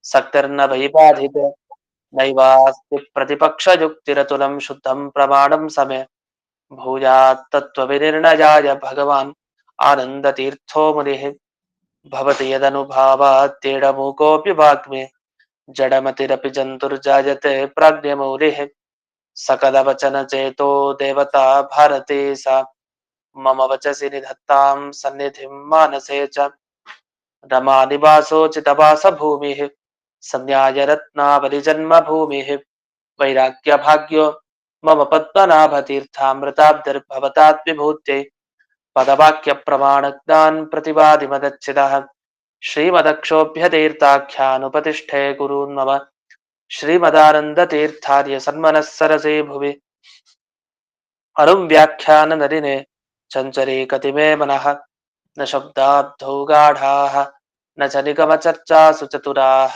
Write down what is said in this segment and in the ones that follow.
सक्तिर्न वैबाधिते नैवास्ति प्रतिपक्षयुक्तिरतुलं शुद्धं प्रमाणं समे भूयात् तत्त्वविनिर्णयाय भगवान् आनन्दतीर्थो मुनिः भवति यदनुभावात् वाग्मे जडमतिरपि जन्तुर्जायते प्राज्ञमौलिः सकलवचन चेतो देवता भारती सा मम वचसि निधत्तां सन्निधिं मानसे च रमा निवासोचितवास भूमिः संज्ञाय रत्नावलिजन्म भूमिः वैराग्य भाग्यो मम पद्मनाभतीर्थामृताब्धिर्भवतात् विभूत्यै पदवाक्य प्रमाणज्ञान प्रतिवादि मदच्चिदः श्रीमदक्षोभ्यतीर्थाख्यानुपतिष्ठे गुरून् मम श्रीमदानन्दतीर्थार्य सन्मनः सरसे भुवि अरुं व्याख्यान नरिने चञ्चरे कतिमे मनः न शब्दाब्धौ गाढाः न च निगमचर्चासु चतुराः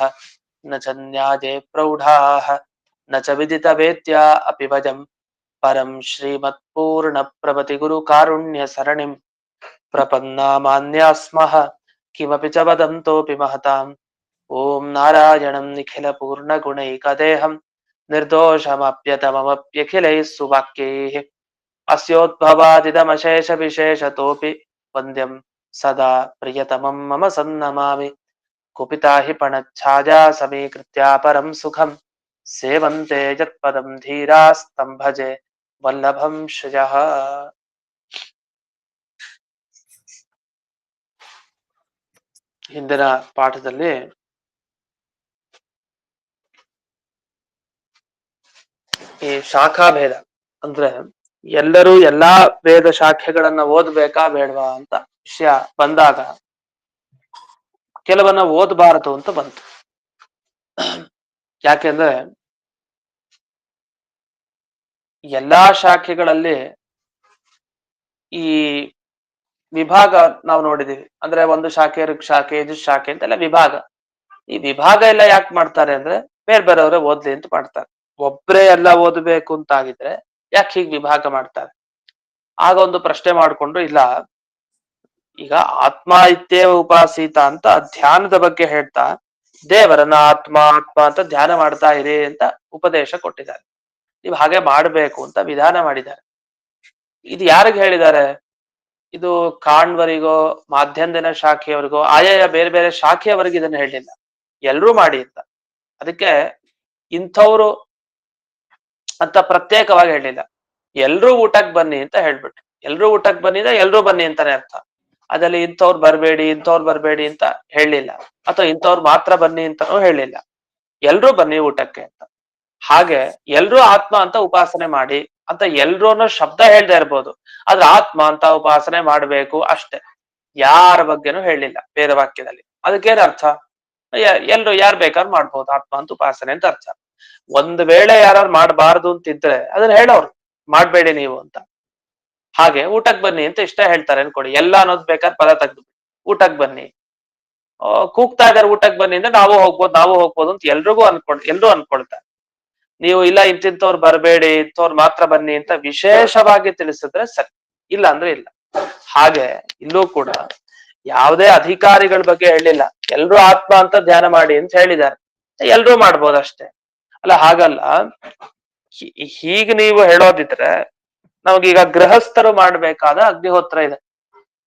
न च न्याये प्रौढाः न च विदितवेद्या अपि वयं परं श्रीमत्पूर्णप्रभतिगुरुकारुण्यसरणिं प्रपन्नामान्या स्मः किमपि च वदन्तोऽपि महताम् ॐ नारायणं निखिलपूर्णगुणैकदेहं निर्दोषमप्यतममप्यखिलैः सुवाक्यैः अस्योद्भवादिदमशेषविशेषतोऽपि वन्द्यं सदा प्रियतमं मम सन्नमामि कुपिता हि पणच्छाया समीकृत्या परं सुखं सेवन्ते यत्पदं धीरास्तं भजे वल्लभं श्रियः ಹಿಂದಿನ ಪಾಠದಲ್ಲಿ ಈ ಶಾಖಾಭೇದ ಅಂದ್ರೆ ಎಲ್ಲರೂ ಎಲ್ಲಾ ವೇದ ಶಾಖೆಗಳನ್ನ ಓದ್ಬೇಕಾ ಬೇಡವಾ ಅಂತ ವಿಷಯ ಬಂದಾಗ ಕೆಲವನ್ನ ಓದಬಾರದು ಅಂತ ಬಂತು. ಯಾಕೆಂದ್ರೆ ಎಲ್ಲಾ ಶಾಖೆಗಳಲ್ಲಿ ಈ ವಿಭಾಗ ನಾವು ನೋಡಿದೀವಿ. ಅಂದ್ರೆ ಒಂದು ಶಾಖೆ ಋಕ್ ಶಾಖೆ ಯಜುಶ್ ಶಾಖೆ ಅಂತೆಲ್ಲ ವಿಭಾಗ. ಈ ವಿಭಾಗ ಎಲ್ಲ ಯಾಕೆ ಮಾಡ್ತಾರೆ ಅಂದ್ರೆ ಬೇರೆ ಬೇರೆಯವರೇ ಓದ್ಲಿ ಅಂತ ಮಾಡ್ತಾರೆ. ಒಬ್ರೇ ಎಲ್ಲ ಓದಬೇಕು ಅಂತ ಆಗಿದ್ರೆ ಯಾಕೆ ಹೀಗೆ ವಿಭಾಗ ಮಾಡ್ತಾರೆ? ಆಗ ಒಂದು ಪ್ರಶ್ನೆ ಮಾಡ್ಕೊಂಡು, ಇಲ್ಲ, ಈಗ ಆತ್ಮ ಇತ್ಯೇವ ಉಪಾಸೀತ ಅಂತ ಧ್ಯಾನದ ಬಗ್ಗೆ ಹೇಳ್ತಾ ದೇವರನ್ನ ಆತ್ಮ ಆತ್ಮ ಅಂತ ಧ್ಯಾನ ಮಾಡ್ತಾ ಇರಿ ಅಂತ ಉಪದೇಶ ಕೊಟ್ಟಿದ್ದಾರೆ. ನೀವು ಹಾಗೆ ಮಾಡ್ಬೇಕು ಅಂತ ವಿಧಾನ ಮಾಡಿದ್ದಾರೆ. ಇದು ಯಾರಿಗೆ ಹೇಳಿದ್ದಾರೆ? ಇದು ಕಾಣ್ವರಿಗೋ ಮಾಧ್ಯಂದಿನ ಶಾಖೆಯವರಿಗೋ ಆಯಾಯ ಬೇರೆ ಬೇರೆ ಶಾಖೆಯವರಿಗೆ ಇದನ್ನ ಹೇಳಿಲ್ಲ, ಎಲ್ರೂ ಮಾಡಿ ಅಂತ. ಅದಕ್ಕೆ ಇಂಥವ್ರು ಅಂತ ಪ್ರತ್ಯೇಕವಾಗಿ ಹೇಳಿಲ್ಲ. ಎಲ್ರೂ ಊಟಕ್ಕೆ ಬನ್ನಿ ಅಂತ ಹೇಳ್ಬಿಟ್ರು. ಎಲ್ರೂ ಊಟಕ್ಕೆ ಬನ್ನಿ ಅಂದ್ರೆ ಎಲ್ರೂ ಬನ್ನಿ ಅಂತಾನೆ ಅರ್ಥ. ಅದ್ರಲ್ಲಿ ಇಂಥವ್ರು ಬರ್ಬೇಡಿ ಇಂಥವ್ರು ಬರ್ಬೇಡಿ ಅಂತ ಹೇಳಿಲ್ಲ, ಅಥವಾ ಇಂಥವ್ರು ಮಾತ್ರ ಬನ್ನಿ ಅಂತಾನೂ ಹೇಳಿಲ್ಲ. ಎಲ್ರೂ ಬನ್ನಿ ಊಟಕ್ಕೆ ಅಂತ. ಹಾಗೆ ಎಲ್ರೂ ಆತ್ಮ ಅಂತ ಉಪಾಸನೆ ಮಾಡಿ ಅಂತ ಎಲ್ರೂ ಅನ್ನೋ ಶಬ್ದ ಹೇಳ್ದೆ ಇರ್ಬೋದು, ಆದ್ರೆ ಆತ್ಮ ಅಂತ ಉಪಾಸನೆ ಮಾಡ್ಬೇಕು ಅಷ್ಟೇ. ಯಾರ ಬಗ್ಗೆನೂ ಹೇಳಿಲ್ಲ ಬೇರೆ ವಾಕ್ಯದಲ್ಲಿ. ಅದಕ್ಕೇನ್ ಅರ್ಥ? ಎಲ್ರು ಯಾರು ಬೇಕಾದ್ರೂ ಮಾಡ್ಬೋದು ಆತ್ಮ ಅಂತ ಉಪಾಸನೆ ಅಂತ ಅರ್ಥ. ಒಂದ್ ವೇಳೆ ಯಾರು ಮಾಡಬಾರ್ದು ಅಂತಿದ್ರೆ ಅದನ್ನ ಹೇಳೋರು, ಮಾಡ್ಬೇಡಿ ನೀವು ಅಂತ. ಹಾಗೆ ಊಟಕ್ ಬನ್ನಿ ಅಂತ ಇಷ್ಟ ಹೇಳ್ತಾರೆ ಅನ್ಕೊಡಿ, ಎಲ್ಲ ಅನ್ನೋದ್ ಬೇಕಾದ್ರೆ ಪದ ತೆಗ್ದು ಊಟಕ್ ಬನ್ನಿ, ಕೂಗ್ತಾ ಇದಾರೆ ಊಟಕ್ ಬನ್ನಿ ಅಂದ್ರೆ ನಾವು ಹೋಗ್ಬೋದು ಅಂತ ಎಲ್ರಿಗೂ ಎಲ್ರು ಅನ್ಕೊಳ್ತಾರೆ. ನೀವು ಇಲ್ಲ ಇಂತಿಂತವ್ರು ಬರ್ಬೇಡಿ ಇಂಥವ್ರು ಮಾತ್ರ ಬನ್ನಿ ಅಂತ ವಿಶೇಷವಾಗಿ ತಿಳಿಸಿದ್ರೆ ಸರಿ, ಇಲ್ಲ ಅಂದ್ರೆ ಇಲ್ಲ. ಹಾಗೆ ಇಲ್ಲೂ ಕೂಡ ಯಾವುದೇ ಅಧಿಕಾರಿಗಳ ಬಗ್ಗೆ ಹೇಳಿಲ್ಲ, ಎಲ್ರೂ ಆತ್ಮ ಅಂತ ಧ್ಯಾನ ಮಾಡಿ ಅಂತ ಹೇಳಿದ್ದಾರೆ, ಎಲ್ರೂ ಮಾಡ್ಬೋದಷ್ಟೇ. ಅಲ್ಲ, ಹಾಗಲ್ಲ. ಹೀಗೆ ನೀವು ಹೇಳೋದಿದ್ರೆ ನಮಗೀಗ ಗೃಹಸ್ಥರು ಮಾಡ್ಬೇಕಾದ ಅಗ್ನಿಹೋತ್ರ ಇದೆ,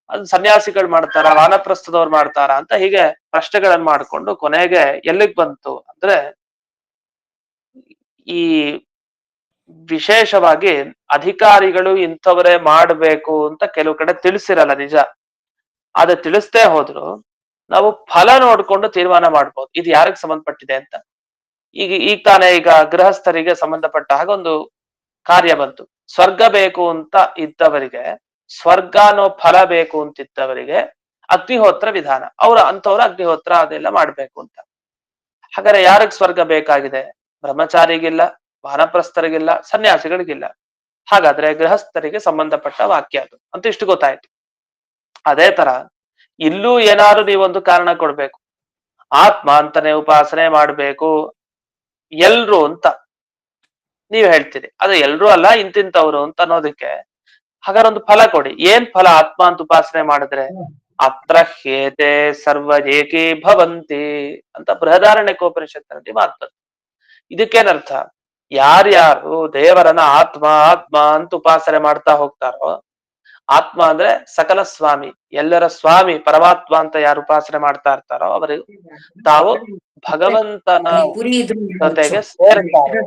ಅದು ಸನ್ಯಾಸಿಗಳು ಮಾಡ್ತಾರ, ವಾನಪ್ರಸ್ಥದವ್ರು ಮಾಡ್ತಾರ ಅಂತ ಹೀಗೆ ಪ್ರಶ್ನೆಗಳನ್ನ ಮಾಡ್ಕೊಂಡು ಕೊನೆಗೆ ಎಲ್ಲಿಗ್ ಬಂತು ಅಂದ್ರೆ, ಈ ವಿಶೇಷವಾಗಿ ಅಧಿಕಾರಿಗಳು ಇಂಥವರೇ ಮಾಡ್ಬೇಕು ಅಂತ ಕೆಲವು ಕಡೆ ತಿಳಿಸಿರಲ್ಲ, ನಿಜ. ಅದು ತಿಳಿಸ್ತೇ ಹೋದ್ರು ನಾವು ಫಲ ನೋಡ್ಕೊಂಡು ತೀರ್ಮಾನ ಮಾಡ್ಬೋದು ಇದು ಯಾರಿಗೆ ಸಂಬಂಧಪಟ್ಟಿದೆ ಅಂತ. ಈಗ ತಾನೇ ಈಗ ಗೃಹಸ್ಥರಿಗೆ ಸಂಬಂಧಪಟ್ಟ ಹಾಗೆ ಒಂದು ಕಾರ್ಯ ಬಂತು. ಸ್ವರ್ಗ ಬೇಕು ಅಂತ ಇದ್ದವರಿಗೆ, ಸ್ವರ್ಗ ಅನ್ನೋ ಫಲ ಬೇಕು ಅಂತಿದ್ದವರಿಗೆ ಅಗ್ನಿಹೋತ್ರ ವಿಧಾನ, ಅಂಥವ್ರ ಅಗ್ನಿಹೋತ್ರ ಅದೆಲ್ಲ ಮಾಡ್ಬೇಕು ಅಂತ. ಹಾಗಾದ್ರೆ ಯಾರಿಗ್ ಸ್ವರ್ಗ ಬೇಕಾಗಿದೆ? ಬ್ರಹ್ಮಚಾರಿಗಿಲ್ಲ, ವಾನಪ್ರಸ್ಥರಿಗಿಲ್ಲ, ಸನ್ಯಾಸಿಗಳಿಗಿಲ್ಲ. ಹಾಗಾದ್ರೆ ಗೃಹಸ್ಥರಿಗೆ ಸಂಬಂಧಪಟ್ಟ ವಾಕ್ಯ ಅದು ಅಂತ ಇಷ್ಟು ಗೊತ್ತಾಯ್ತು. ಅದೇ ತರ ಇಲ್ಲೂ ಏನಾದ್ರು ನೀವೊಂದು ಕಾರಣ ಕೊಡ್ಬೇಕು. ಆತ್ಮ ಅಂತಾನೆ ಉಪಾಸನೆ ಮಾಡ್ಬೇಕು ಎಲ್ರು ಅಂತ ನೀವ್ ಹೇಳ್ತೀರಿ, ಅದು ಎಲ್ರು ಅಲ್ಲ ಇಂತಿಂತವ್ರು ಅಂತ ಅನ್ನೋದಕ್ಕೆ ಹಾಗಾದ್ರೆ ಒಂದು ಫಲ ಕೊಡಿ. ಏನ್ ಫಲ ಆತ್ಮ ಅಂತ ಉಪಾಸನೆ ಮಾಡಿದ್ರೆ? ಅತ್ರ ಹೇತೆ ಸರ್ವ ಏಕೀ ಭವಂತಿ ಅಂತ ಬೃಹದಾರಣ್ಯಕೋಪನಿಷತ್ತಿನಲ್ಲಿ ಮಾತು. ಇದಕ್ಕೇನರ್ಥ? ಯಾರ್ಯಾರು ದೇವರನ್ನ ಆತ್ಮ ಆತ್ಮ ಅಂತ ಉಪಾಸನೆ ಮಾಡ್ತಾ ಹೋಗ್ತಾರೋ, ಆತ್ಮ ಅಂದ್ರೆ ಸಕಲ ಸ್ವಾಮಿ, ಎಲ್ಲರ ಸ್ವಾಮಿ ಪರಮಾತ್ಮ ಅಂತ ಯಾರು ಉಪಾಸನೆ ಮಾಡ್ತಾ ಇರ್ತಾರೋ ಅವರಿಗೆ ತಾವು ಭಗವಂತನ ಜೊತೆಗೆ ಸೇರ್ತಾರೆ.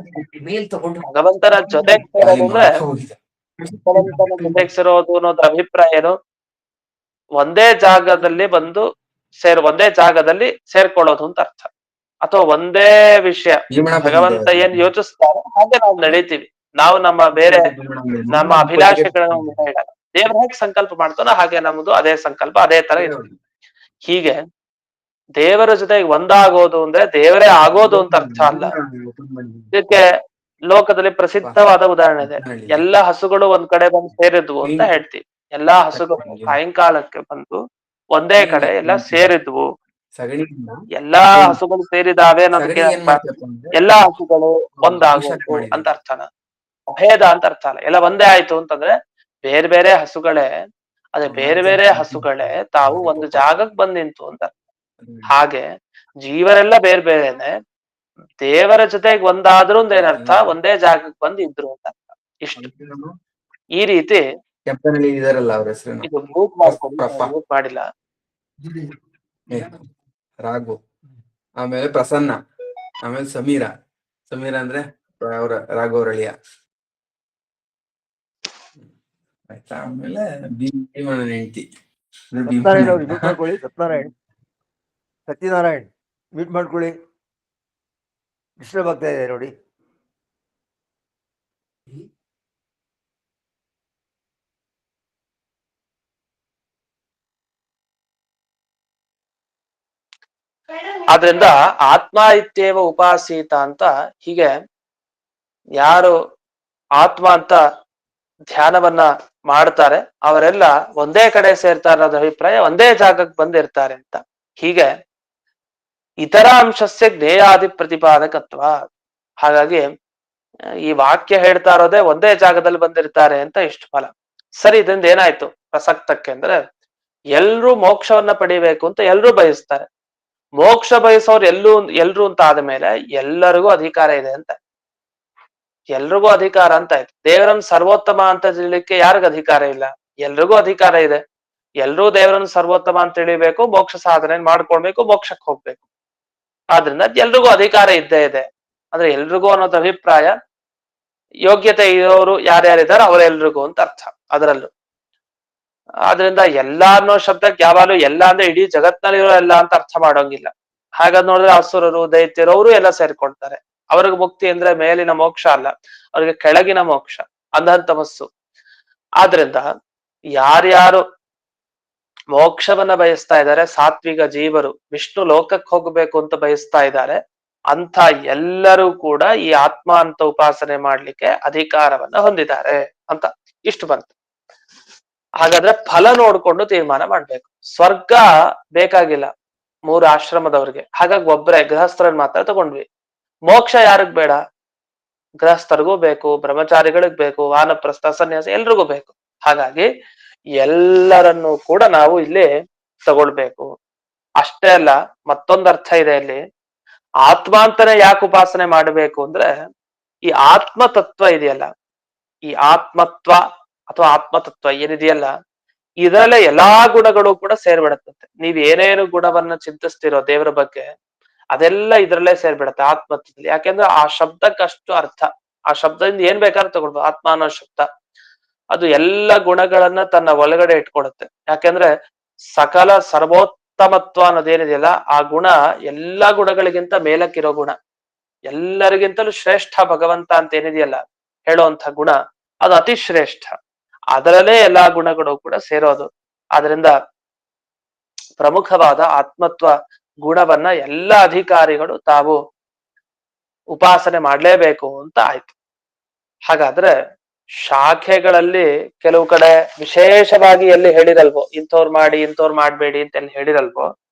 ಭಗವಂತನ ಜೊತೆಗೆ ಸೇರೋದು ಅಂದ್ರೆ ಭಗವಂತನ ಜೊತೆಗೆ ಸೇರೋದು ಅನ್ನೋದ್ರ ಅಭಿಪ್ರಾಯ ಏನು? ಒಂದೇ ಜಾಗದಲ್ಲಿ ಬಂದು ಒಂದೇ ಜಾಗದಲ್ಲಿ ಸೇರ್ಕೊಳ್ಳೋದು ಅಂತ ಅರ್ಥ. ಅಥವಾ ಒಂದೇ ವಿಷಯ, ಭಗವಂತ ಏನ್ ಯೋಚಿಸ್ತಾರೋ ಹಾಗೆ ನಾವು ನಡೀತೀವಿ. ನಾವು ನಮ್ಮ ಬೇರೆ ನಮ್ಮ ಅಭಿಲಾಷೆಗಳನ್ನ ಹೇಳಲ್ಲ. ದೇವ್ರ ಹೇಗೆ ಸಂಕಲ್ಪ ಮಾಡ್ತಾನೋ ಹಾಗೆ ನಮ್ದು ಅದೇ ಸಂಕಲ್ಪ, ಅದೇ ತರ ಇರುತ್ತೆ. ಹೀಗೆ ದೇವರ ಜೊತೆಗೆ ಒಂದಾಗೋದು ಅಂದ್ರೆ ದೇವರೇ ಆಗೋದು ಅಂತ ಅರ್ಥ ಅಲ್ಲ. ಇದಕ್ಕೆ ಲೋಕದಲ್ಲಿ ಪ್ರಸಿದ್ಧವಾದ ಉದಾಹರಣೆ ಇದೆ. ಎಲ್ಲಾ ಹಸುಗಳು ಒಂದ್ ಕಡೆ ಬಂದು ಸೇರಿದ್ವು ಅಂತ ಹೇಳ್ತೀವಿ. ಎಲ್ಲಾ ಹಸುಗಳು ಸಾಯಂಕಾಲಕ್ಕೆ ಬಂದು ಒಂದೇ ಕಡೆ ಎಲ್ಲ ಸೇರಿದ್ವು. ಎಲ್ಲಾ ಹಸುಗಳು ಸೇರಿದಾವೆ ಅನ್ನೋದಕ್ಕೆ ಎಲ್ಲಾ ಹಸುಗಳು ಒಂದಾಗೋದು ಅಂತ ಅರ್ಥನ, ಭೇದ ಅಂತ ಅರ್ಥ ಅಲ್ಲ. ಎಲ್ಲ ಒಂದೇ ಆಯ್ತು ಅಂತಂದ್ರೆ ಬೇರೆ ಬೇರೆ ಹಸುಗಳೇ, ಅದೇ ಬೇರೆ ಬೇರೆ ಹಸುಗಳೇ ತಾವು ಒಂದು ಜಾಗಕ್ಕೆ ಬಂದ್ ನಿಂತು ಅಂತ. ಹಾಗೆ ಜೀವರೆಲ್ಲ ಬೇರೆ ಬೇರೆನೆ, ದೇವರ ಜೊತೆಗೆ ಒಂದಾದ್ರೂ ಏನರ್ಥ? ಒಂದೇ ಜಾಗಕ್ಕೆ ಬಂದು ಇದ್ರು ಅಂತ ಅರ್ಥ. ಇಷ್ಟು ಈ ರೀತಿ ಇದು ಮೂಕ್ ಮಾಡಿಲ್ಲ. ರಾಘು, ಆಮೇಲೆ ಪ್ರಸನ್ನ, ಆಮೇಲೆ ಸಮೀರ. ಸಮೀರ ಅಂದ್ರೆ ಅವರ ರಾಘವ್ ಅಳಿಯ. ಆಯ್ತಾ? ಆಮೇಲೆ ಭೀಮಣ್ಣನ ಹೆಂಡತಿ ಸತ್ಯನಾರಾಯಣ್, ಸತ್ಯನಾರಾಯಣ್ ಮೀಟ್ ಮಾಡ್ಕೊಳ್ಳಿ. ಡಿಸ್ಟರ್ಬ್ ಆಗ್ತಾ ಇದೆ ನೋಡಿ. ಆದ್ರಿಂದ ಆತ್ಮ ಇತ್ಯೇವ ಉಪಾಸೀತ ಅಂತ, ಹೀಗೆ ಯಾರು ಆತ್ಮ ಅಂತ ಧ್ಯಾನವನ್ನ ಮಾಡ್ತಾರೆ ಅವರೆಲ್ಲ ಒಂದೇ ಕಡೆ ಸೇರ್ತಾರೆ ಅನ್ನೋದ್ರ ಅಭಿಪ್ರಾಯ, ಒಂದೇ ಜಾಗಕ್ಕೆ ಬಂದಿರ್ತಾರೆ ಅಂತ. ಹೀಗೆ ಇತರ ಅಂಶಸ್ಯ ಜ್ಞೇಯಾದಿ ಪ್ರತಿಪಾದಕತ್ವ. ಹಾಗಾಗಿ ಈ ವಾಕ್ಯ ಹೇಳ್ತಾ ಇರೋದೇ ಒಂದೇ ಜಾಗದಲ್ಲಿ ಬಂದಿರ್ತಾರೆ ಅಂತ ಇಷ್ಟು ಫಲ. ಸರಿ, ಇದರಿಂದ ಏನಾಯ್ತು ಪ್ರಸಕ್ತಕ್ಕೆ ಅಂದ್ರೆ, ಎಲ್ರೂ ಮೋಕ್ಷವನ್ನ ಪಡಿಬೇಕು ಅಂತ ಎಲ್ರೂ ಬಯಸ್ತಾರೆ. ಮೋಕ್ಷ ಬಯಸೋರು ಎಲ್ರು ಅಂತ ಆದ್ಮೇಲೆ ಎಲ್ಲರಿಗೂ ಅಧಿಕಾರ ಇದೆ ಅಂತ, ಎಲ್ರಿಗೂ ಅಧಿಕಾರ ಅಂತ ಆಯ್ತು. ದೇವರನ್ನ ಸರ್ವೋತ್ತಮ ಅಂತ ತಿಳಿಲಿಕ್ಕೆ ಯಾರಿಗ ಅಧಿಕಾರ ಇಲ್ಲ? ಎಲ್ರಿಗೂ ಅಧಿಕಾರ ಇದೆ. ಎಲ್ರೂ ದೇವರನ್ನ ಸರ್ವೋತ್ತಮ ಅಂತ ತಿಳಿಬೇಕು, ಮೋಕ್ಷ ಸಾಧನೆ ಮಾಡ್ಕೊಳ್ಬೇಕು, ಮೋಕ್ಷಕ್ಕೆ ಹೋಗ್ಬೇಕು. ಆದ್ರಿಂದ ಎಲ್ರಿಗೂ ಅಧಿಕಾರ ಇದ್ದೇ ಇದೆ. ಅಂದ್ರೆ ಎಲ್ರಿಗೂ ಅನ್ನೋದು ಅಭಿಪ್ರಾಯ, ಯೋಗ್ಯತೆ ಇರೋರು ಯಾರ್ಯಾರಿದಾರೋ ಅವರೆಲ್ರಿಗೂ ಅಂತ ಅರ್ಥ ಅದರಲ್ಲೂ. ಆದ್ರಿಂದ ಎಲ್ಲಾ ಅನ್ನೋ ಶಬ್ದಕ್ಕೆ ಯಾವಾಗಲೂ ಎಲ್ಲ ಅಂದ್ರೆ ಇಡೀ ಜಗತ್ನಲ್ಲಿರೋ ಎಲ್ಲ ಅಂತ ಅರ್ಥ ಮಾಡೋಂಗಿಲ್ಲ. ಹಾಗಾದ್ ನೋಡಿದ್ರೆ ಅಸುರರು ದೈತ್ಯರು ಅವರು ಎಲ್ಲ ಸೇರ್ಕೊಳ್ತಾರೆ. ಅವ್ರಿಗೆ ಮುಕ್ತಿ ಅಂದ್ರೆ ಮೇಲಿನ ಮೋಕ್ಷ ಅಲ್ಲ, ಅವ್ರಿಗೆ ಕೆಳಗಿನ ಮೋಕ್ಷ, ಅಂಧಂತಮಸ್ಸು. ಆದ್ರಿಂದ ಯಾರ್ಯಾರು ಮೋಕ್ಷವನ್ನ ಬಯಸ್ತಾ ಇದ್ದಾರೆ, ಸಾತ್ವಿಕ ಜೀವರು ವಿಷ್ಣು ಲೋಕಕ್ಕೆ ಹೋಗ್ಬೇಕು ಅಂತ ಬಯಸ್ತಾ ಇದ್ದಾರೆ, ಅಂತ ಎಲ್ಲರೂ ಕೂಡ ಈ ಆತ್ಮ ಅಂತ ಉಪಾಸನೆ ಮಾಡ್ಲಿಕ್ಕೆ ಅಧಿಕಾರವನ್ನ ಹೊಂದಿದ್ದಾರೆ ಅಂತ ಇಷ್ಟು ಬಂತು. ಹಾಗಾದ್ರೆ ಫಲ ನೋಡ್ಕೊಂಡು ತೀರ್ಮಾನ ಮಾಡ್ಬೇಕು. ಸ್ವರ್ಗ ಬೇಕಾಗಿಲ್ಲ 3 ಆಶ್ರಮದವ್ರಿಗೆ, ಹಾಗಾಗಿ ಒಬ್ಬರೇ ಗೃಹಸ್ಥರನ್ನ ಮಾತ್ರ ತಗೊಂಡ್ವಿ. ಮೋಕ್ಷ ಯಾರಿಗ್ ಬೇಡ? ಗೃಹಸ್ಥರಿಗೂ ಬೇಕು, ಬ್ರಹ್ಮಚಾರಿಗಳಿಗ್ ಬೇಕು, ವಾನಪ್ರಸ್ಥ ಸನ್ಯಾಸ ಎಲ್ರಿಗೂ ಬೇಕು. ಹಾಗಾಗಿ ಎಲ್ಲರನ್ನೂ ಕೂಡ ನಾವು ಇಲ್ಲಿ ತಗೊಳ್ಬೇಕು. ಅಷ್ಟೇ ಅಲ್ಲ, ಮತ್ತೊಂದು ಅರ್ಥ ಇದೆ ಇಲ್ಲಿ. ಆತ್ಮ ಅಂತಾನೆ ಯಾಕೆ ಉಪಾಸನೆ ಮಾಡಬೇಕು ಅಂದ್ರೆ, ಈ ಆತ್ಮ ತತ್ವ ಇದೆಯಲ್ಲ, ಈ ಆತ್ಮತ್ವ ಅಥವಾ ಆತ್ಮತತ್ವ ಏನಿದೆಯಲ್ಲ, ಇದರಲ್ಲೇ ಎಲ್ಲಾ ಗುಣಗಳು ಕೂಡ ಸೇರ್ಬಿಡತ್ತಂತೆ. ನೀವ್ ಏನೇನು ಗುಣವನ್ನ ಚಿಂತಿಸ್ತಿರೋ ದೇವರ ಬಗ್ಗೆ, ಅದೆಲ್ಲ ಇದ್ರಲ್ಲೇ ಸೇರ್ಬಿಡತ್ತೆ ಆತ್ಮತ್ವದಲ್ಲಿ. ಯಾಕೆಂದ್ರೆ ಆ ಶಬ್ದಕ್ಕಷ್ಟು ಅರ್ಥ, ಆ ಶಬ್ದದಿಂದ ಏನ್ ಬೇಕಾದ್ರೂ ತಗೊಳ್ಬೋದು. ಆತ್ಮ ಅನ್ನೋ ಶಬ್ದ ಅದು ಎಲ್ಲ ಗುಣಗಳನ್ನ ತನ್ನ ಒಳಗಡೆ ಇಟ್ಕೊಡುತ್ತೆ. ಯಾಕೆಂದ್ರೆ ಸಕಲ ಸರ್ವೋತ್ತಮತ್ವ ಅನ್ನೋದೇನಿದೆಯಲ್ಲ, ಆ ಗುಣ ಎಲ್ಲಾ ಗುಣಗಳಿಗಿಂತ ಮೇಲಕ್ಕಿರೋ ಗುಣ, ಎಲ್ಲರಿಗಿಂತಲೂ ಶ್ರೇಷ್ಠ ಭಗವಂತ ಅಂತ ಏನಿದೆಯಲ್ಲ ಹೇಳುವಂತ ಗುಣ, ಅದು ಅತಿ ಶ್ರೇಷ್ಠ. ಅದರಲ್ಲೇ ಎಲ್ಲಾ ಗುಣಗಳು ಕೂಡ ಸೇರೋದು. ಆದ್ರಿಂದ ಪ್ರಮುಖವಾದ ಆತ್ಮತ್ವ ಗುಣವನ್ನ ಎಲ್ಲ ಅಧಿಕಾರಿಗಳು ತಾವು ಉಪಾಸನೆ ಮಾಡ್ಲೇಬೇಕು ಅಂತ ಆಯ್ತು. ಹಾಗಾದ್ರೆ ಶಾಖೆಗಳಲ್ಲಿ ಕೆಲವು ಕಡೆ ವಿಶೇಷವಾಗಿ ಎಲ್ಲಿ ಹೇಳಿರಲ್ವೋ, ಇಂಥವ್ರು ಮಾಡಿ ಇಂಥವ್ರು ಮಾಡ್ಬೇಡಿ ಅಂತ ಎಲ್ಲಿ ಹೇಳಿರಲ್ವೋ,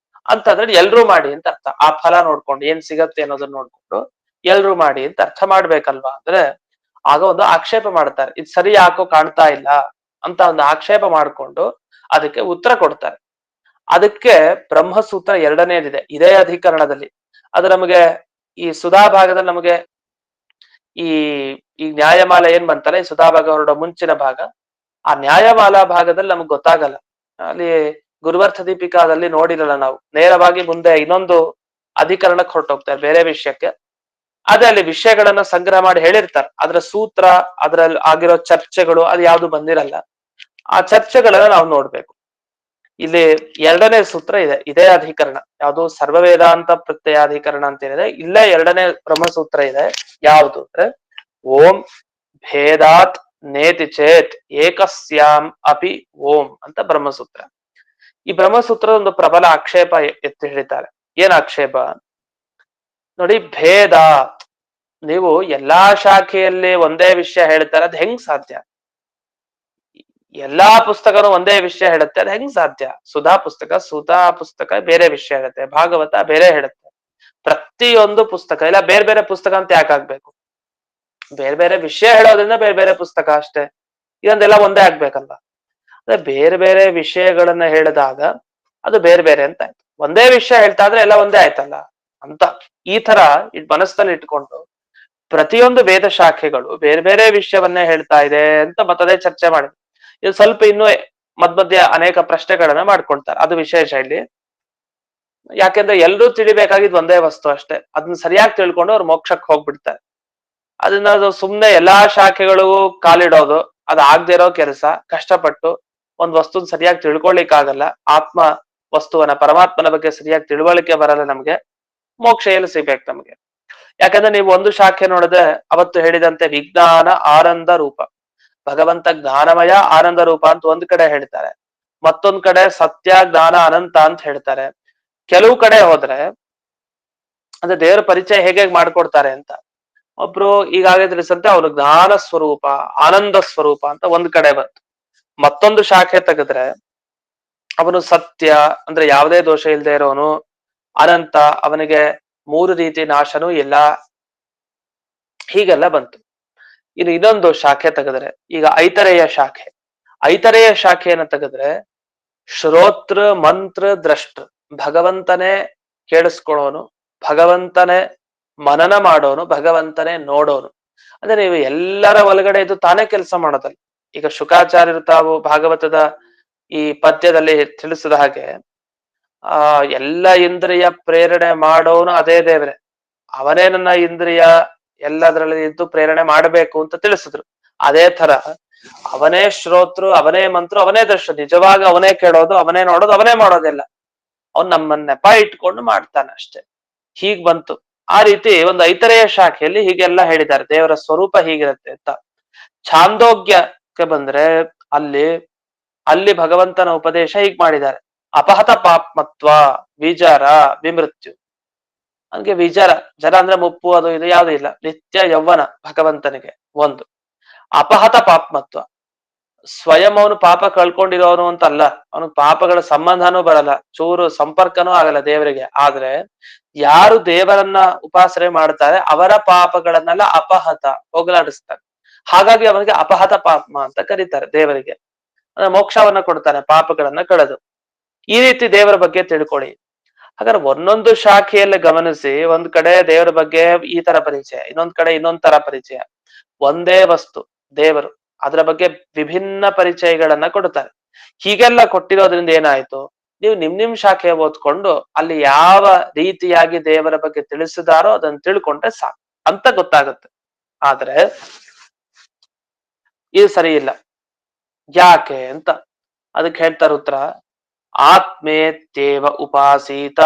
ಅಂತಂದ್ರೆ ಎಲ್ರೂ ಮಾಡಿ ಅಂತ ಅರ್ಥ. ಆ ಫಲ ನೋಡ್ಕೊಂಡು ಏನ್ ಸಿಗತ್ತೆ ಅನ್ನೋದನ್ನ ನೋಡ್ಕೊಂಡು ಎಲ್ರೂ ಮಾಡಿ ಅಂತ ಅರ್ಥ ಮಾಡ್ಬೇಕಲ್ವಾ. ಅಂದ್ರೆ ಆಗ ಒಂದು ಆಕ್ಷೇಪ ಮಾಡ್ತಾರೆ, ಇದು ಸರಿ ಯಾಕೋ ಕಾಣ್ತಾ ಇಲ್ಲ ಅಂತ ಒಂದು ಆಕ್ಷೇಪ ಮಾಡ್ಕೊಂಡು ಅದಕ್ಕೆ ಉತ್ತರ ಕೊಡ್ತಾರೆ. ಅದಕ್ಕೆ ಬ್ರಹ್ಮಸೂತ್ರ ಎರಡನೇದಿದೆ ಇದೇ ಅಧಿಕರಣದಲ್ಲಿ. ಅದು ನಮಗೆ ಈ ಸುಧಾ ಭಾಗದಲ್ಲಿ ನಮಗೆ ಈ ಈ ನ್ಯಾಯಮಾಲ ಏನ್ ಬಂತಲ್ಲ, ಈ ಸುಧಾ ಭಾಗ ಹೊರಡೋ ಮುಂಚಿನ ಭಾಗ, ಆ ನ್ಯಾಯಮಾಲಾ ಭಾಗದಲ್ಲಿ ನಮ್ಗೆ ಗೊತ್ತಾಗಲ್ಲ. ಅಲ್ಲಿ ಗುರುವರ್ಥ ದೀಪಿಕಾದಲ್ಲಿ ನೋಡಿರಲ್ಲ ನಾವು, ನೇರವಾಗಿ ಮುಂದೆ ಇನ್ನೊಂದು ಅಧಿಕರಣಕ್ಕೆ ಹೊರಟೋಗ್ತಾರೆ ಬೇರೆ ವಿಷಯಕ್ಕೆ. ಅದೇ ಅಲ್ಲಿ ವಿಷಯಗಳನ್ನ ಸಂಗ್ರಹ ಮಾಡಿ ಹೇಳಿರ್ತಾರೆ, ಅದ್ರ ಸೂತ್ರ, ಅದ್ರಲ್ಲಿ ಆಗಿರೋ ಚರ್ಚೆಗಳು ಅದು ಯಾವ್ದು ಬಂದಿರಲ್ಲ. ಆ ಚರ್ಚೆಗಳನ್ನ ನಾವು ನೋಡ್ಬೇಕು. ಇಲ್ಲಿ ಎರಡನೇ ಸೂತ್ರ ಇದೆ ಇದೇ ಅಧಿಕರಣ, ಯಾವುದು ಸರ್ವ ವೇದಾಂತ ಪ್ರತ್ಯಯಾಧಿಕರಣ ಅಂತ ಏನಿದೆ, ಇಲ್ಲೇ ಎರಡನೇ ಬ್ರಹ್ಮಸೂತ್ರ ಇದೆ. ಯಾವುದು ಅಂದ್ರೆ ಓಂ ಭೇದಾತ್ ನೇತಿ ಚೇತ್ ಏಕಸ್ಯಾಂ ಅಪಿ ಓಂ ಅಂತ ಬ್ರಹ್ಮಸೂತ್ರ. ಈ ಬ್ರಹ್ಮಸೂತ್ರದ ಒಂದು ಪ್ರಬಲ ಆಕ್ಷೇಪ ಎತ್ತಿ ಹೇಳಿದ್ದಾರೆ. ಏನ್ ಆಕ್ಷೇಪ ನೋಡಿ, ಭೇದ, ನೀವು ಎಲ್ಲಾ ಶಾಖೆಯಲ್ಲಿ ಒಂದೇ ವಿಷಯ ಹೇಳ್ತಾರೆ, ಅದ್ ಹೆಂಗ್ ಸಾಧ್ಯ? ಎಲ್ಲಾ ಪುಸ್ತಕನು ಒಂದೇ ವಿಷಯ ಹೇಳುತ್ತೆ, ಅದು ಹೆಂಗ್ ಸಾಧ್ಯ? ಸುಧಾ ಪುಸ್ತಕ ಬೇರೆ ವಿಷಯ ಹೇಳುತ್ತೆ, ಭಾಗವತ ಬೇರೆ ಹೇಳುತ್ತೆ. ಪ್ರತಿಯೊಂದು ಪುಸ್ತಕ ಇಲ್ಲ ಬೇರೆ ಬೇರೆ ಪುಸ್ತಕ ಅಂತ ಯಾಕಾಗ್ಬೇಕು? ಬೇರೆ ಬೇರೆ ವಿಷಯ ಹೇಳೋದ್ರಿಂದ ಬೇರೆ ಬೇರೆ ಪುಸ್ತಕ ಅಷ್ಟೇ, ಇದೊಂದೆಲ್ಲ ಒಂದೇ ಆಗ್ಬೇಕಲ್ಲ. ಅಂದ್ರೆ ಬೇರೆ ಬೇರೆ ವಿಷಯಗಳನ್ನ ಹೇಳಿದಾಗ ಅದು ಬೇರೆ ಬೇರೆ ಅಂತ ಆಯ್ತು. ಒಂದೇ ವಿಷಯ ಹೇಳ್ತಾ ಇದ್ರೆ ಎಲ್ಲ ಒಂದೇ ಆಯ್ತಲ್ಲ ಅಂತ ಈ ತರ ಮನಸ್ಸಲ್ಲಿ ಇಟ್ಕೊಂಡು ಪ್ರತಿಯೊಂದು ವೇದ ಶಾಖೆಗಳು ಬೇರೆ ಬೇರೆ ವಿಷಯವನ್ನೇ ಹೇಳ್ತಾ ಇದೆ ಅಂತ ಮತ್ತದೇ ಚರ್ಚೆ ಮಾಡಿದ್ರು. ಇದು ಸ್ವಲ್ಪ ಇನ್ನೂ ಮಧ್ಯ ಅನೇಕ ಪ್ರಶ್ನೆಗಳನ್ನ ಮಾಡ್ಕೊಳ್ತಾರೆ, ಅದು ವಿಶೇಷ ಇಲ್ಲಿ. ಯಾಕೆಂದ್ರೆ ಎಲ್ರೂ ತಿಳಿಬೇಕಾಗಿದ್ ಒಂದೇ ವಸ್ತು ಅಷ್ಟೇ, ಅದನ್ನ ಸರಿಯಾಗಿ ತಿಳ್ಕೊಂಡು ಅವ್ರು ಮೋಕ್ಷಕ್ಕೆ ಹೋಗ್ಬಿಡ್ತಾರೆ. ಅದನ್ನ ಸುಮ್ನೆ ಎಲ್ಲಾ ಶಾಖೆಗಳಿಗೂ ಕಾಲಿಡೋದು, ಅದು ಆಗದೆ ಇರೋ ಕೆಲಸ. ಕಷ್ಟಪಟ್ಟು ಒಂದ್ ವಸ್ತುನ ಸರಿಯಾಗಿ ತಿಳ್ಕೊಳ್ಲಿಕ್ಕಾಗಲ್ಲ, ಆತ್ಮ ವಸ್ತುವನ್ನ ಪರಮಾತ್ಮನ ಬಗ್ಗೆ ಸರಿಯಾಗಿ ತಿಳುವಳಿಕೆ ಬರಲ್ಲ ನಮ್ಗೆ, ಮೋಕ್ಷ ಎಲ್ಲಿ ಸಿಗ್ಬೇಕು ನಮ್ಗೆ? ಯಾಕಂದ್ರೆ ನೀವು ಒಂದು ಶಾಖೆ ನೋಡಿದ್ರೆ ಅವತ್ತು ಹೇಳಿದಂತೆ ವಿಜ್ಞಾನ ಆನಂದ ರೂಪ, ಭಗವಂತ ಜ್ಞಾನಮಯ ಆನಂದ ರೂಪ ಅಂತ ಒಂದ್ ಕಡೆ ಹೇಳ್ತಾರೆ, ಮತ್ತೊಂದ್ ಕಡೆ ಸತ್ಯ ಜ್ಞಾನ ಅನಂತ ಅಂತ ಹೇಳ್ತಾರೆ. ಕೆಲವು ಕಡೆ ಹೋದ್ರೆ ಅಂದ್ರೆ ದೇವರ ಪರಿಚಯ ಹೇಗೆ ಮಾಡ್ಕೊಡ್ತಾರೆ ಅಂತ, ಒಬ್ರು ಈಗಾಗಲೇ ತಿಳಿಸಂತೆ ಅವನು ಜ್ಞಾನ ಸ್ವರೂಪ ಆನಂದ ಸ್ವರೂಪ ಅಂತ ಒಂದ್ ಕಡೆ ಬಂತು. ಮತ್ತೊಂದು ಶಾಖೆ ತೆಗೆದ್ರೆ ಅವನು ಸತ್ಯ ಅಂದ್ರೆ ಯಾವುದೇ ದೋಷ ಇಲ್ಲದೆ ಇರೋನು, ಅನಂತ ಅವನಿಗೆ ಮೂರು ರೀತಿ ನಾಶನೂ ಇಲ್ಲ, ಹೀಗೆಲ್ಲ ಬಂತು. ಇನ್ನು ಇನ್ನೊಂದು ಶಾಖೆ ತೆಗೆದ್ರೆ ಈಗ ಐತರೇಯ ಶಾಖೆಯನ್ನ ತೆಗೆದ್ರೆ ಶ್ರೋತೃ ಮಂತ್ರ ದ್ರಷ್ಟೃ, ಭಗವಂತನೇ ಕೇಳಿಸ್ಕೊಳ್ಳೋನು, ಭಗವಂತನೇ ಮನನ ಮಾಡೋನು, ಭಗವಂತನೇ ನೋಡೋನು. ಅಂದ್ರೆ ನೀವು ಎಲ್ಲರ ಒಳಗಡೆ ಇದು ತಾನೇ ಕೆಲಸ ಮಾಡೋದಲ್ಲ. ಈಗ ಶುಕಾಚಾರ್ಯರು ತಾವು ಭಾಗವತದ ಈ ಪದ್ಯದಲ್ಲಿ ತಿಳಿಸಿದ ಹಾಗೆ ಎಲ್ಲ ಇಂದ್ರಿಯ ಪ್ರೇರಣೆ ಮಾಡೋನು ಅದೇ ದೇವ್ರೆ, ಅವನೇ ನನ್ನ ಇಂದ್ರಿಯ ಎಲ್ಲದರಲ್ಲಿ ಇದ್ದು ಪ್ರೇರಣೆ ಮಾಡಬೇಕು ಅಂತ ತಿಳಿಸಿದ್ರು. ಅದೇ ತರ ಅವನೇ ಶ್ರೋತೃ, ಅವನೇ ಮಂತ್ರ, ಅವನೇ ದೃಷ್ಟ, ನಿಜವಾಗ ಅವನೇ ಕೇಳೋದು, ಅವನೇ ನೋಡೋದು, ಅವನೇ ಮಾಡೋದಿಲ್ಲ. ಅವನ್ ನಮ್ಮನ್ನ ನೆಪ ಇಟ್ಕೊಂಡು ಮಾಡ್ತಾನೆ ಅಷ್ಟೆ. ಹೀಗ್ ಬಂತು. ಆ ರೀತಿ ಒಂದು ಐತರೇಯ ಶಾಖೆಯಲ್ಲಿ ಹೀಗೆಲ್ಲ ಹೇಳಿದ್ದಾರೆ, ದೇವರ ಸ್ವರೂಪ ಹೀಗಿರುತ್ತೆ ಅಂತ. ಛಾಂದೋಗ್ಯಕ್ಕೆ ಬಂದ್ರೆ ಅಲ್ಲಿ ಭಗವಂತನ ಉಪದೇಶ ಹೀಗ್ ಮಾಡಿದ್ದಾರೆ, ಅಪಹತ ಪಾಪ್ಮತ್ವ ವಿಜರ ವಿಮೃತ್ಯು. ಹಂಗೆ ವಿಜರ, ಜರ ಅಂದ್ರೆ ಮುಪ್ಪು ಅದು ಇದು ಯಾವ್ದು ಇಲ್ಲ, ನಿತ್ಯ ಯೌವನ ಭಗವಂತನಿಗೆ ಒಂದು. ಅಪಹತ ಪಾಪ್ಮತ್ವ, ಸ್ವಯಂ ಅವನು ಪಾಪ ಕಳ್ಕೊಂಡಿರೋನು ಅಂತಲ್ಲ, ಅವನಿಗೆ ಪಾಪಗಳ ಸಂಬಂಧನೂ ಬರಲ್ಲ, ಚೂರು ಸಂಪರ್ಕನೂ ಆಗಲ್ಲ ದೇವರಿಗೆ. ಆದ್ರೆ ಯಾರು ದೇವರನ್ನ ಉಪಾಸನೆ ಮಾಡ್ತಾರೆ ಅವರ ಪಾಪಗಳನ್ನೆಲ್ಲ ಅಪಹತ, ಹೋಗಲಾಡಿಸ್ತಾರೆ. ಹಾಗಾಗಿ ಅವನಿಗೆ ಅಪಹತ ಪಾಪ್ಮ ಅಂತ ಕರೀತಾರೆ ದೇವರಿಗೆ. ಅಂದ್ರೆ ಮೋಕ್ಷವನ್ನ ಕೊಡ್ತಾನೆ ಪಾಪಗಳನ್ನ ಕಳೆದು. ಈ ರೀತಿ ದೇವರ ಬಗ್ಗೆ ತಿಳ್ಕೊಳ್ಳಿ. ಹಾಗಾದ್ರೆ ಒಂದೊಂದು ಶಾಖೆಯಲ್ಲಿ ಗಮನಿಸಿ, ಒಂದ್ ಕಡೆ ದೇವರ ಬಗ್ಗೆ ಈ ತರ ಪರಿಚಯ, ಇನ್ನೊಂದ್ ಕಡೆ ಇನ್ನೊಂದ್ ತರ ಪರಿಚಯ. ಒಂದೇ ವಸ್ತು ದೇವರು, ಅದರ ಬಗ್ಗೆ ವಿಭಿನ್ನ ಪರಿಚಯಗಳನ್ನ ಕೊಡ್ತಾರೆ. ಹೀಗೆಲ್ಲ ಕೊಟ್ಟಿರೋದ್ರಿಂದ ಏನಾಯ್ತು, ನೀವು ನಿಮ್ ಶಾಖೆ ಓದ್ಕೊಂಡು ಅಲ್ಲಿ ಯಾವ ರೀತಿಯಾಗಿ ದೇವರ ಬಗ್ಗೆ ತಿಳಿಸಿದಾರೋ ಅದನ್ನ ತಿಳ್ಕೊಂಡ್ರೆ ಸಾಕು ಅಂತ ಗೊತ್ತಾಗುತ್ತೆ. ಆದ್ರೆ ಇದು ಸರಿ ಇಲ್ಲ. ಯಾಕೆ ಅಂತ ಅದಕ್ಕೆ ಹೇಳ್ತಾರೆ ಉತ್ತರ, ಆತ್ಮೇತ್ಯೇವ ಉಪಾಸೀತ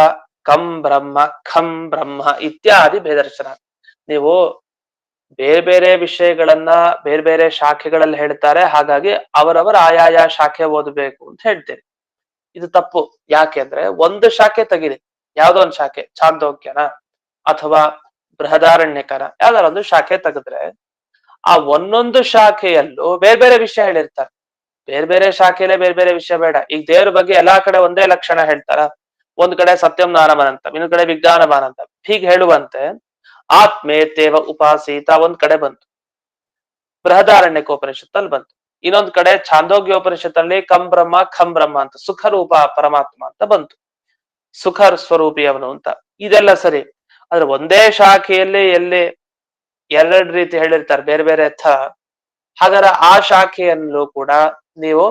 ಕಂ ಬ್ರಹ್ಮ ಖಂ ಬ್ರಹ್ಮ ಇತ್ಯಾದಿ ಭೇದರ್ಶನ. ನೀವು ಬೇರೆ ಬೇರೆ ವಿಷಯಗಳನ್ನ ಬೇರೆ ಬೇರೆ ಶಾಖೆಗಳಲ್ಲಿ ಹೇಳ್ತಾರೆ, ಹಾಗಾಗಿ ಅವರವರ ಆಯಾಯ ಶಾಖೆ ಓದಬೇಕು ಅಂತ ಹೇಳ್ತೇವೆ. ಇದು ತಪ್ಪು. ಯಾಕೆ ಅಂದ್ರೆ ಒಂದು ಶಾಖೆ ತೆಗಿದೆ, ಯಾವ್ದೋ ಒಂದು ಶಾಖೆ, ಛಾಂದೋಗ್ಯನ ಅಥವಾ ಬೃಹದಾರಣ್ಯಕನ, ಯಾವ್ದಾರ ಒಂದು ಶಾಖೆ ತೆಗೆದ್ರೆ ಆ ಒಂದೊಂದು ಶಾಖೆಯಲ್ಲೂ ಬೇರೆ ಬೇರೆ ವಿಷಯ ಹೇಳಿರ್ತಾರೆ. ಬೇರೆ ಬೇರೆ ಶಾಖೆಯಲ್ಲೇ ಬೇರೆ ಬೇರೆ ವಿಷಯ ಬೇಡ. ಈಗ ದೇವ್ರ ಬಗ್ಗೆ ಎಲ್ಲಾ ಕಡೆ ಒಂದೇ ಲಕ್ಷಣ ಹೇಳ್ತಾರ, ಒಂದ್ ಕಡೆ ಸತ್ಯಂ ಜ್ಞಾನಮನಂತ, ಇನ್ನೊಂದ್ ಕಡೆ ವಿಜ್ಞಾನಮಾನಂತ, ಹೀಗೆ ಹೇಳುವಂತೆ ಆತ್ಮೇತ್ಯೇವ ಉಪಾಸೀತ ಒಂದ್ ಕಡೆ ಬಂತು, ಬೃಹದಾರಣ್ಯಕೋಪನಿಷತ್ತಲ್ಲಿ ಬಂತು. ಇನ್ನೊಂದ್ ಕಡೆ ಛಾಂದೋಗ್ಯೋಪನಿಷತ್ತಲ್ಲಿ ಕಂ ಬ್ರಹ್ಮ ಖಂ ಬ್ರಹ್ಮ ಅಂತ ಸುಖ ರೂಪ ಪರಮಾತ್ಮ ಅಂತ ಬಂತು, ಸುಖ ಸ್ವರೂಪಿ ಅವನು ಅಂತ. ಇದೆಲ್ಲ ಸರಿ. ಆದ್ರೆ ಒಂದೇ ಶಾಖೆಯಲ್ಲಿ ಎಲ್ಲಿ ಎರಡೆರಡು ರೀತಿ ಹೇಳಿರ್ತಾರೆ ಬೇರೆ ಬೇರೆ ಅರ್ಥ. ಹಾಗಾದ್ರೆ ಆ ಶಾಖೆಯಲ್ಲೂ ಕೂಡ ನೀವು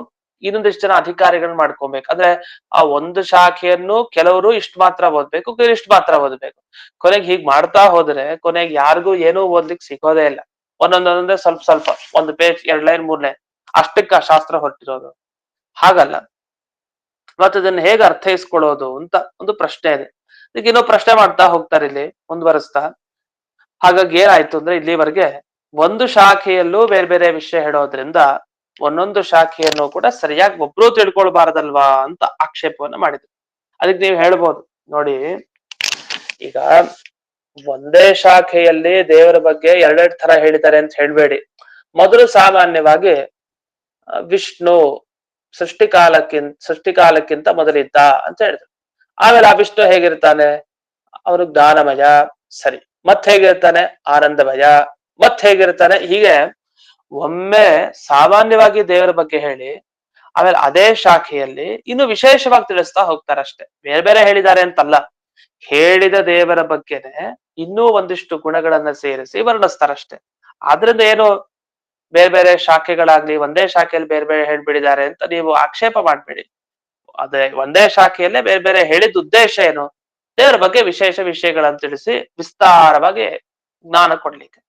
ಇನ್ನೊಂದಿಷ್ಟು ಜನ ಅಧಿಕಾರಿಗಳನ್ನ ಮಾಡ್ಕೊಬೇಕು. ಅಂದ್ರೆ ಆ ಒಂದು ಶಾಖೆಯನ್ನು ಕೆಲವರು ಇಷ್ಟು ಮಾತ್ರ ಓದ್ಬೇಕು, ಇಷ್ಟು ಮಾತ್ರ ಓದ್ಬೇಕು. ಕೊನೆಗೆ ಹೀಗ್ ಮಾಡ್ತಾ ಹೋದ್ರೆ ಕೊನೆಗೆ ಯಾರಿಗೂ ಏನೂ ಓದ್ಲಿಕ್ಕೆ ಸಿಗೋದೇ ಇಲ್ಲ. ಒಂದೊಂದೊಂದೇ ಸ್ವಲ್ಪ ಸ್ವಲ್ಪ, ಒಂದು ಪೇಜ್ 2 ಲೈನ್ 3 ಲೈನ್ ಅಷ್ಟಕ್ಕೆ ಆ ಶಾಸ್ತ್ರ ಹೊರಟಿರೋದು. ಹಾಗಲ್ಲ. ಮತ್ತೆ ಅದನ್ನ ಹೇಗೆ ಅರ್ಥೈಸ್ಕೊಳ್ಳೋದು ಅಂತ ಒಂದು ಪ್ರಶ್ನೆ ಇದೆ. ಈಗ ಇನ್ನೂ ಪ್ರಶ್ನೆ ಮಾಡ್ತಾ ಹೋಗ್ತಾರೆ ಇಲ್ಲಿ ಮುಂದುವರಿಸ್ತಾ. ಹಾಗಾಗಿ ಏನಾಯ್ತು ಅಂದ್ರೆ ಇಲ್ಲಿವರೆಗೆ ಒಂದು ಶಾಖೆಯಲ್ಲೂ ಬೇರೆ ಬೇರೆ ವಿಷಯ ಹೇಳೋದ್ರಿಂದ ಒಂದೊಂದು ಶಾಖೆಯನ್ನು ಕೂಡ ಸರಿಯಾಗಿ ಒಬ್ರು ತಿಳ್ಕೊಳ್ಬಾರ್ದಲ್ವಾ ಅಂತ ಆಕ್ಷೇಪವನ್ನ ಮಾಡಿದ್ರು. ಅದಕ್ಕೆ ನೀವು ಹೇಳ್ಬೋದು ನೋಡಿ, ಈಗ ಒಂದೇ ಶಾಖೆಯಲ್ಲಿ ದೇವರ ಬಗ್ಗೆ ಎರಡೆರಡು ತರ ಹೇಳಿದ್ದಾರೆ ಅಂತ ಹೇಳ್ಬೇಡಿ. ಮೊದಲು ಸಾಮಾನ್ಯವಾಗಿ ವಿಷ್ಣು ಸೃಷ್ಟಿಕಾಲಕ್ಕಿಂತ ಮೊದಲಿದ್ದ ಅಂತ ಹೇಳಿದ್ರು. ಆಮೇಲೆ ಆ ವಿಷ್ಣು ಹೇಗಿರ್ತಾನೆ, ಅವನು ಜ್ಞಾನಮಯ, ಸರಿ. ಮತ್ ಹೇಗಿರ್ತಾನೆ, ಆನಂದಮಯ. ಮತ್ ಹೇಗಿರ್ತಾನೆ, ಹೀಗೆ ಒಮ್ಮೆ ಸಾಮಾನ್ಯವಾಗಿ ದೇವರ ಬಗ್ಗೆ ಹೇಳಿ ಆಮೇಲೆ ಅದೇ ಶಾಖೆಯಲ್ಲಿ ಇನ್ನು ವಿಶೇಷವಾಗಿ ತಿಳಿಸ್ತಾ ಹೋಗ್ತಾರಷ್ಟೆ. ಬೇರೆ ಬೇರೆ ಹೇಳಿದ್ದಾರೆ ಅಂತಲ್ಲ, ಹೇಳಿದ ದೇವರ ಬಗ್ಗೆನೆ ಇನ್ನೂ ಒಂದಿಷ್ಟು ಗುಣಗಳನ್ನ ಸೇರಿಸಿ ವರ್ಣಿಸ್ತಾರಷ್ಟೆ. ಆದ್ರಿಂದ ಏನು ಬೇರೆ ಬೇರೆ ಶಾಖೆಗಳಾಗ್ಲಿ ಒಂದೇ ಶಾಖೆಯಲ್ಲಿ ಬೇರೆ ಬೇರೆ ಹೇಳ್ಬಿಡಿದ್ದಾರೆ ಅಂತ ನೀವು ಆಕ್ಷೇಪ ಮಾಡ್ಬೇಡಿ. ಅದೇ ಒಂದೇ ಶಾಖೆಯಲ್ಲೇ ಬೇರೆ ಬೇರೆ ಹೇಳಿದ ಉದ್ದೇಶ ಏನು, ದೇವರ ಬಗ್ಗೆ ವಿಶೇಷ ವಿಷಯಗಳನ್ನು ತಿಳಿಸಿ ವಿಸ್ತಾರವಾಗಿ ಜ್ಞಾನ ಕೊಡ್ಲಿಕ್ಕೆ.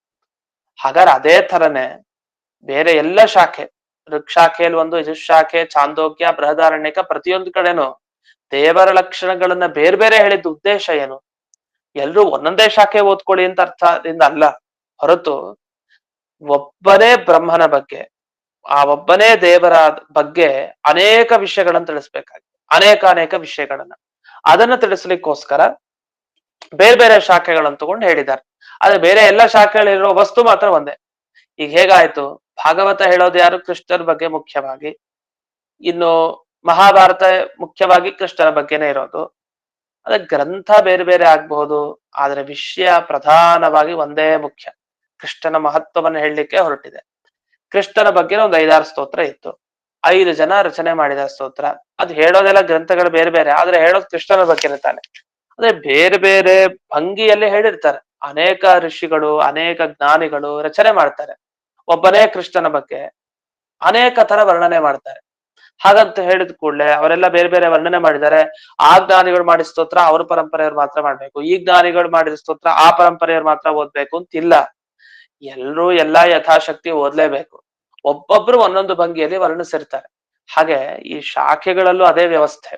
ಹಾಗಾದ್ರೆ ಅದೇ ತರನೇ ಬೇರೆ ಎಲ್ಲ ಶಾಖೆ, ಋಕ್ಷಾಖೆಯಲ್ಲಿ ಒಂದು, ಯಜುಶಾಖೆ, ಛಾಂದೋಗ್ಯ, ಬೃಹದಾರಣ್ಯಕ, ಪ್ರತಿಯೊಂದು ಕಡೆನೂ ದೇವರ ಲಕ್ಷಣಗಳನ್ನ ಬೇರೆ ಬೇರೆ ಹೇಳಿದ ಉದ್ದೇಶ ಏನು. ಎಲ್ರೂ ಒಂದೊಂದೇ ಶಾಖೆ ಓದ್ಕೊಳ್ಳಿ ಅಂತ ಅರ್ಥದಿಂದ ಅಲ್ಲ ಹೊರತು, ಒಬ್ಬನೇ ಬ್ರಹ್ಮನ ಬಗ್ಗೆ, ಆ ಒಬ್ಬನೇ ದೇವರ ಬಗ್ಗೆ ಅನೇಕ ವಿಷಯಗಳನ್ನ ತಿಳಿಸ್ಬೇಕಾಗಿದೆ. ಅನೇಕ ವಿಷಯಗಳನ್ನ ಅದನ್ನ ತಿಳಿಸ್ಲಿಕ್ಕೋಸ್ಕರ ಬೇರೆ ಬೇರೆ ಶಾಖೆಗಳನ್ನು ತಗೊಂಡು ಹೇಳಿದ್ದಾರೆ. ಆದ್ರೆ ಬೇರೆ ಎಲ್ಲ ಶಾಖೆಗಳಿರೋ ವಸ್ತು ಮಾತ್ರ ಒಂದೇ. ಈಗ ಹೇಗಾಯ್ತು, ಭಾಗವತ ಹೇಳೋದು ಯಾರು, ಕೃಷ್ಣನ ಬಗ್ಗೆ ಮುಖ್ಯವಾಗಿ. ಇನ್ನು ಮಹಾಭಾರತ ಮುಖ್ಯವಾಗಿ ಕೃಷ್ಣನ ಬಗ್ಗೆನೇ ಇರೋದು. ಅದೇ ಗ್ರಂಥ ಬೇರೆ ಬೇರೆ ಆಗ್ಬಹುದು, ಆದ್ರೆ ವಿಷಯ ಪ್ರಧಾನವಾಗಿ ಒಂದೇ ಮುಖ್ಯ. ಕೃಷ್ಣನ ಮಹತ್ವವನ್ನು ಹೇಳಲಿಕ್ಕೆ ಹೊರಟಿದೆ. ಕೃಷ್ಣನ ಬಗ್ಗೆ ಒಂದು 5-6 ಸ್ತೋತ್ರ ಇತ್ತು, 5 ಜನ ರಚನೆ ಮಾಡಿದ ಸ್ತೋತ್ರ. ಅದು ಹೇಳೋದೆಲ್ಲ ಗ್ರಂಥಗಳು ಬೇರೆ ಬೇರೆ, ಆದ್ರೆ ಹೇಳೋದು ಕೃಷ್ಣನ ಬಗ್ಗೆ ಇರ್ತಾನೆ. ಅಂದ್ರೆ ಬೇರೆ ಬೇರೆ ಭಂಗಿಯಲ್ಲಿ ಹೇಳಿರ್ತಾರೆ. ಅನೇಕ ಋಷಿಗಳು, ಅನೇಕ ಜ್ಞಾನಿಗಳು ರಚನೆ ಮಾಡ್ತಾರೆ. ಒಬ್ಬನೇ ಕೃಷ್ಣನ ಬಗ್ಗೆ ಅನೇಕ ತರ ವರ್ಣನೆ ಮಾಡ್ತಾರೆ. ಹಾಗಂತ ಹೇಳಿದ ಕೂಡಲೇ ಅವರೆಲ್ಲ ಬೇರೆ ಬೇರೆ ವರ್ಣನೆ ಮಾಡಿದ್ದಾರೆ, ಆ ಜ್ಞಾನಿಗಳು ಮಾಡಿದ ಸ್ತೋತ್ರ ಅವ್ರ ಪರಂಪರೆಯವ್ರು ಮಾತ್ರ ಮಾಡ್ಬೇಕು, ಈ ಜ್ಞಾನಿಗಳು ಮಾಡಿದ ಸ್ತೋತ್ರ ಆ ಪರಂಪರೆಯವ್ರು ಮಾತ್ರ ಓದ್ಬೇಕು ಅಂತಿಲ್ಲ. ಎಲ್ರೂ ಎಲ್ಲಾ ಯಥಾಶಕ್ತಿ ಓದ್ಲೇಬೇಕು. ಒಬ್ಬೊಬ್ರು ಒಂದೊಂದು ಭಂಗಿಯಲ್ಲಿ ವರ್ಣಿಸಿರ್ತಾರೆ. ಹಾಗೆ ಈ ಶಾಖೆಗಳಲ್ಲೂ ಅದೇ ವ್ಯವಸ್ಥೆ.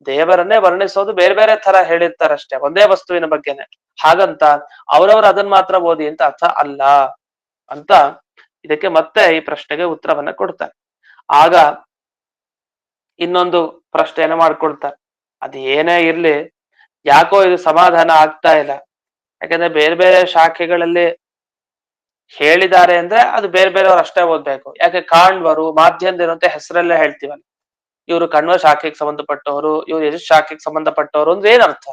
ದೇವರನ್ನೇ ವರ್ಣಿಸೋದು ಬೇರೆ ಬೇರೆ ತರ ಹೇಳಿರ್ತಾರಷ್ಟೇ, ಒಂದೇ ವಸ್ತುವಿನ ಬಗ್ಗೆನೆ. ಹಾಗಂತ ಅವ್ರವ್ರು ಅದನ್ನ ಮಾತ್ರ ಓದಿ ಅಂತ ಅರ್ಥ ಅಲ್ಲ ಅಂತ ಇದಕ್ಕೆ ಮತ್ತೆ ಈ ಪ್ರಶ್ನೆಗೆ ಉತ್ತರವನ್ನ ಕೊಡ್ತಾರೆ. ಆಗ ಇನ್ನೊಂದು ಪ್ರಶ್ನೆಯನ್ನ ಮಾಡ್ಕೊಳ್ತಾರೆ, ಅದ್ ಏನೇ ಇರ್ಲಿ ಯಾಕೋ ಇದು ಸಮಾಧಾನ ಆಗ್ತಾ ಇಲ್ಲ. ಯಾಕಂದ್ರೆ ಬೇರೆ ಬೇರೆ ಶಾಖೆಗಳಲ್ಲಿ ಹೇಳಿದ್ದಾರೆ ಅಂದ್ರೆ ಅದು ಬೇರೆ ಬೇರೆಯವ್ರು ಅಷ್ಟೇ ಓದ್ಬೇಕು. ಯಾಕೆ ಕಾಣ್ವರು, ಮಾಧ್ಯಂದಿರು ಅಂತ ಹೆಸರಲ್ಲೇ ಹೇಳ್ತೀವಲ್ಲ, ಇವರು ಕಣ್ವ ಶಾಖೆಗೆ ಸಂಬಂಧಪಟ್ಟವರು, ಇವ್ರು ಯಜುಸ್ ಶಾಖೆಗೆ ಸಂಬಂಧಪಟ್ಟವರು ಅಂದ್ರೆ ಏನರ್ಥ,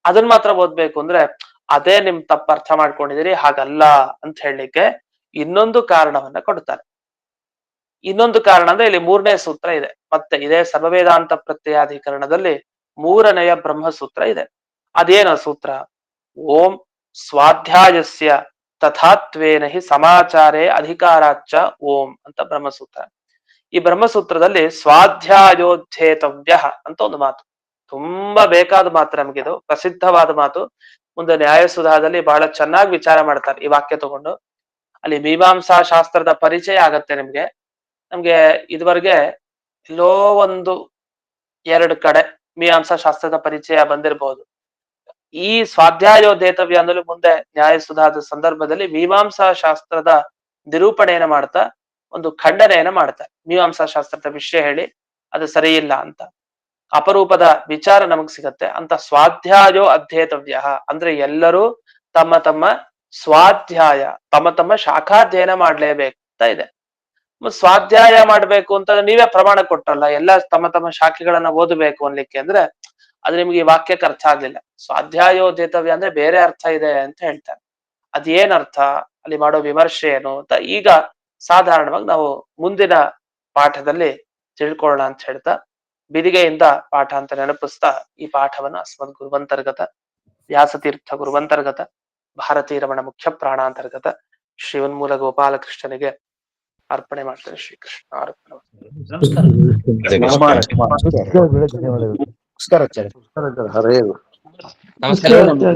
ಅದನ್ನ ಮಾತ್ರ ಓದ್ಬೇಕು ಅಂದ್ರೆ ಅದೇ ನಿಮ್ ತಪ್ಪ ಅರ್ಥ ಮಾಡ್ಕೊಂಡಿದ್ದೀರಿ, ಹಾಗಲ್ಲ ಅಂತ ಹೇಳಲಿಕ್ಕೆ ಇನ್ನೊಂದು ಕಾರಣವನ್ನ ಕೊಡ್ತಾರೆ. ಇನ್ನೊಂದು ಕಾರಣ ಅಂದ್ರೆ ಇಲ್ಲಿ 3ನೇ ಸೂತ್ರ ಇದೆ. ಮತ್ತೆ ಇದೇ ಸರ್ವವೇದಾಂತ ಪ್ರತ್ಯಯಾಧಿಕರಣದಲ್ಲಿ 3ನೆಯ ಬ್ರಹ್ಮಸೂತ್ರ ಇದೆ. ಅದೇನ ಸೂತ್ರ, ಓಂ ಸ್ವಾಧ್ಯಾಯಸ್ಯ ತಥಾತ್ವೇನ ಹಿ ಸಮಾಚಾರೇ ಅಧಿಕಾರಾಚ್ಚ ಓಂ ಅಂತ ಬ್ರಹ್ಮಸೂತ್ರ. ಈ ಬ್ರಹ್ಮಸೂತ್ರದಲ್ಲಿ ಸ್ವಾಧ್ಯಾಯೋಧ್ಯೇತವ್ಯ ಅಂತ ಒಂದು ಮಾತು, ತುಂಬಾ ಬೇಕಾದ ಮಾತು ನಮಗಿದು, ಪ್ರಸಿದ್ಧವಾದ ಮಾತು. ಮುಂದೆ ನ್ಯಾಯಸುಧಾದಲ್ಲಿ ಬಹಳ ಚೆನ್ನಾಗಿ ವಿಚಾರ ಮಾಡ್ತಾರೆ ಈ ವಾಕ್ಯ ತಗೊಂಡು. ಅಲ್ಲಿ ಮೀಮಾಂಸಾ ಶಾಸ್ತ್ರದ ಪರಿಚಯ ಆಗತ್ತೆ ನಿಮ್ಗೆ. ನಮ್ಗೆ ಇದುವರೆಗೆ ಎಲ್ಲೋ 1-2 ಕಡೆ ಮೀಮಾಂಸಾ ಶಾಸ್ತ್ರದ ಪರಿಚಯ ಬಂದಿರಬಹುದು. ಈ ಸ್ವಾಧ್ಯಾಯೋಧ್ಯೇತವ್ಯ ಅಂದ್ರೆ ಮುಂದೆ ನ್ಯಾಯಸುಧಾದ ಸಂದರ್ಭದಲ್ಲಿ ಮೀಮಾಂಸಾ ಶಾಸ್ತ್ರದ ನಿರೂಪಣೆಯನ್ನ ಮಾಡ್ತಾ ಒಂದು ಖಂಡನೆಯನ್ನ ಮಾಡ್ತಾರೆ. ಮೀಮಾಂಸಾ ಶಾಸ್ತ್ರದ ವಿಷಯ ಹೇಳಿ ಅದು ಸರಿ ಇಲ್ಲ ಅಂತ ಅಪರೂಪದ ವಿಚಾರ ನಮಗ್ ಸಿಗತ್ತೆ. ಅಂತ ಸ್ವಾಧ್ಯಾಯೋ ಅಧ್ಯೇತವ್ಯ ಅಂದ್ರೆ ಎಲ್ಲರೂ ತಮ್ಮ ತಮ್ಮ ಸ್ವಾಧ್ಯಾಯ, ತಮ್ಮ ಶಾಖಾಧ್ಯಯನ ಮಾಡ್ಲೇಬೇಕಂತ ಇದೆ. ಸ್ವಾಧ್ಯಾಯ ಮಾಡ್ಬೇಕು ಅಂತ ನೀವೇ ಪ್ರಮಾಣ ಕೊಟ್ರಲ್ಲ, ಎಲ್ಲ ತಮ್ಮ ಶಾಖೆಗಳನ್ನ ಓದಬೇಕು ಅನ್ಲಿಕ್ಕೆ, ಅಂದ್ರೆ ಅದು ನಿಮ್ಗೆ ಈ ವಾಕ್ಯಕ್ಕೆ ಅರ್ಥ ಆಗ್ಲಿಲ್ಲ. ಸ್ವಾಧ್ಯಾಯೋಧ್ಯೇತವ್ಯ ಅಂದ್ರೆ ಬೇರೆ ಅರ್ಥ ಇದೆ ಅಂತ ಹೇಳ್ತಾರೆ. ಅದೇನ್ ಅರ್ಥ, ಅಲ್ಲಿ ಮಾಡೋ ವಿಮರ್ಶೆ ಏನು ಅಂತ ಈಗ ಸಾಧಾರಣವಾಗಿ ನಾವು ಮುಂದಿನ ಪಾಠದಲ್ಲಿ ತಿಳ್ಕೊಳ್ಳೋಣ ಅಂತ ಹೇಳ್ತಾ ಬಿದಿಗೆಯಿಂದ ಪಾಠ ಅಂತ ನೆನಪಿಸ್ತಾ ಈ ಪಾಠವನ್ನ ಅಸ್ಮದ್ ಗುರುವಂತರ್ಗತ ವ್ಯಾಸತೀರ್ಥ ಗುರುವಂತರ್ಗತ ಭಾರತೀ ರಮಣ ಮುಖ್ಯ ಪ್ರಾಣಾಂತರ್ಗತ ಶ್ರೀವನ್ಮೂಲ ಗೋಪಾಲಕೃಷ್ಣನಿಗೆ ಅರ್ಪಣೆ ಮಾಡ್ತಾರೆ. ಶ್ರೀಕೃಷ್ಣ ಅರ್ಪಣ. ಧನ್ಯವಾದಗಳು. ನಮಸ್ಕಾರ. ನಮಸ್ಕಾರ.